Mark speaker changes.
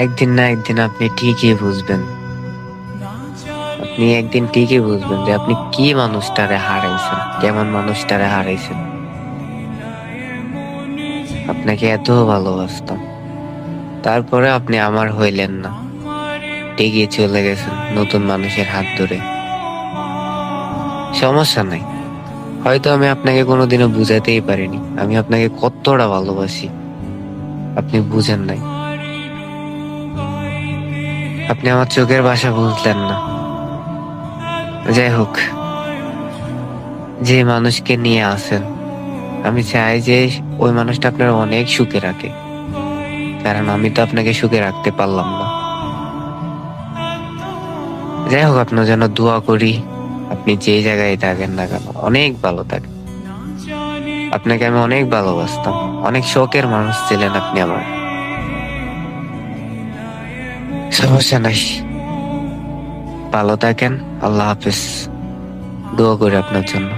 Speaker 1: একদিন না একদিন আপনি ঠিকই বুঝবেন। আপনি একদিন ঠিকই বুঝবেন যে আপনি কি মানুষটারে হারাইছেন, কেমন মানুষটারে হারাইছেন। আপনাকে এত ভালোবাসতাম, তারপরে আপনি আমার হইলেন না, এগিয়ে চলে গেছেন নতুন মানুষের হাত ধরে। সমস্যা নাই, হয়তো আমি আপনাকে কোনোদিনও বুঝাতেই পারিনি আমি আপনাকে কতটা ভালোবাসি। আপনি বুঝেন নাই, আপনি আমার চোখের ভাষা বুঝলেন না। যাই হোক, যে মানুষকে নিয়ে আসেন, আমি চাই যে ওই মানুষটা আপনার অনেক সুখে রাখে, কারণ আমি তো আপনাকে সুখে রাখতে পারলাম না। যাই হোক, আপনার জন্য দোয়া করি, আপনি যে জায়গায় থাকেন না কেন অনেক ভালো থাকেন। আপনাকে আমি অনেক ভালোবাসতাম, অনেক শখের মানুষ ছিলেন আপনি আমার। সমস্যা নাই, ভালো থাকেন। আল্লাহ হাফেজ। দোয়া করি আপনার জন্য।